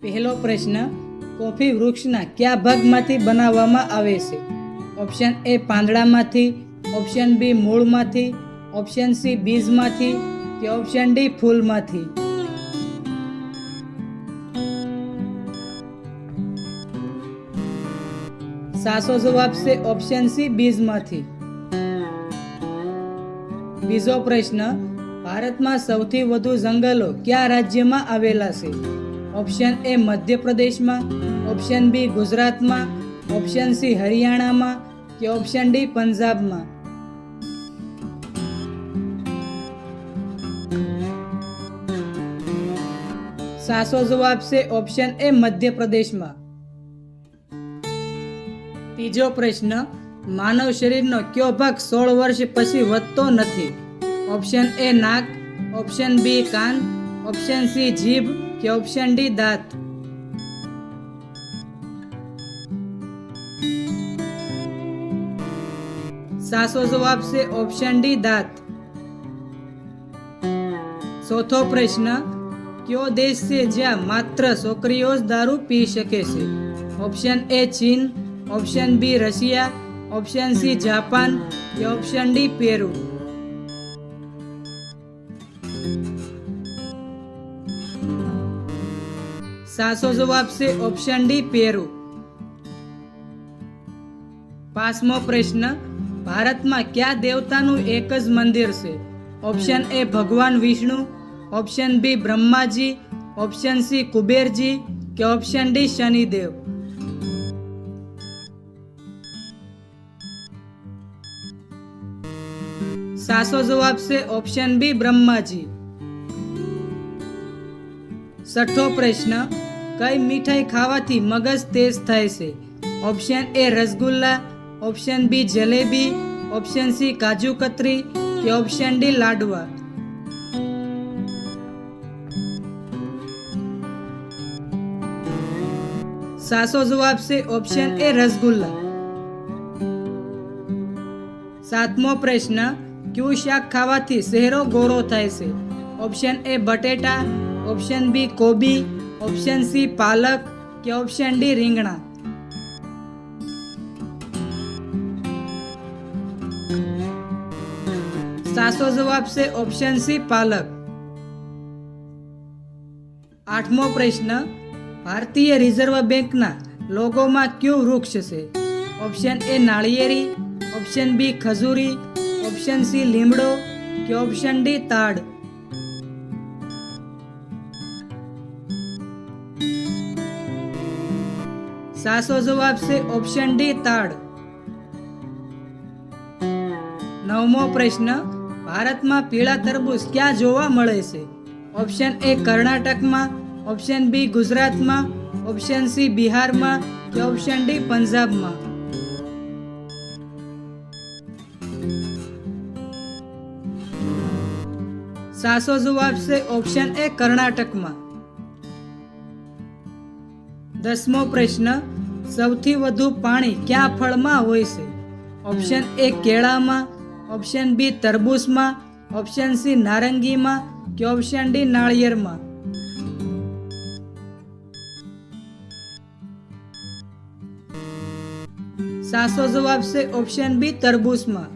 પહેલો પ્રશ્ન, કોફી વૃક્ષના કયા ભાગમાંથી બનાવવામાં આવે છે? ઓપ્શન એ પાંદડામાંથી, ઓપ્શન બી મૂળમાંથી, ઓપ્શન સી બીજમાંથી કે ઓપ્શન ડી ફૂલમાંથી? સાચો જવાબ છે ઓપ્શન સી બીજમાંથી. બીજો પ્રશ્ન, ભારતમાં સૌથી વધુ જંગલો કયા રાજ્યમાં આવેલા છે? ઓપ્શન એ મધ્યપ્રદેશમાં, ઓપ્શન બી ગુજરાતમાં, ઓપ્શન સી હરિયાણામાં કે ઓપ્શન ડી પંજાબમાં? સાચો જવાબ છે ઓપ્શન એ મધ્યપ્રદેશમાં. ત્રીજો પ્રશ્ન, માનવ શરીરનો કયો ભાગ 16 વર્ષ પછી વધતો નથી? ઓપ્શન એ નાક, ઓપ્શન બી કાન, ઓપ્શન સી જીભ કે ઓપ્શન ડી દાંત? સાચો જવાબ છે ઓપ્શન ડી દાંત. ચોથો પ્રશ્ન, કયો દેશ છે જ્યાં માત્ર છોકરીઓ જ દારૂ પી શકે છે? ઓપ્શન એ ચીન, option B Russia, option C Japan કે ઓપ્શન ડી પેરુ? સાચો જવાબ છે ઓપ્શન ડી પેરુ. પાંચમો પ્રશ્ન, ભારતમાં કયા દેવતાનું એક જ મંદિર છે? ઓપ્શન એ ભગવાન Vishnu, option B Brahmaji, option C Kuberji કે ઓપ્શન ડી શનિદેવ? સાચો જવાબ છે ઓપ્શન બી બ્રહ્માજી. છઠ્ઠો પ્રશ્ન, કઈ મીઠાઈ ખાવાથી મગજ તેજ થાય છે? Option A rasgulla, option B jalebi, option C kaju katli કે ઓપ્શન ડી લાડવા? સાચો જવાબ છે ઓપ્શન એ રસગુલ્લા. સાતમો પ્રશ્ન, કયું શાક ખાવાથી ચહેરો ગોરો થાય છે? ઓપ્શન એ બટેટા, ઓપ્શન બી કોબી, ઓપ્શન સી પાલક કે ઓપ્શન ડી રીંગણા? સાચો જવાબ છે ઓપ્શન સી પાલક. આઠમો પ્રશ્ન, ભારતીય રિઝર્વ બેંકના લોગોમાં કયું વૃક્ષ છે? ઓપ્શન એ નાળિયેરી, ઓપ્શન બી ખજૂરી, ઓપ્શન સી લીમડો કે ઓપ્શન ડી તાડ? સાચો જવાબ છે ઓપ્શન ડી તાડ. નવમો પ્રશ્ન, ભારતમાં પીળા તરબૂચ ક્યાં જોવા મળે છે? ઓપ્શન એ કર્ણાટકમાં, ઓપ્શન બી ગુજરાતમાં, ઓપ્શન સી બિહારમાં કે ઓપ્શન ડી પંજાબમાં? સાચો જવાબ છે ઓપ્શન એ કર્ણાટકમાં. દસમો પ્રશ્ન, સૌથી વધુ પાણી કયા ફળમાં હોય છે? ઓપ્શન એ કેળામાં, ઓપ્શન બી તરબૂચમાં, ઓપ્શન સી નારંગીમાં કે ઓપ્શન ડી નાળિયેરમાં? સાચો જવાબ છે ઓપ્શન બી તરબૂચમાં.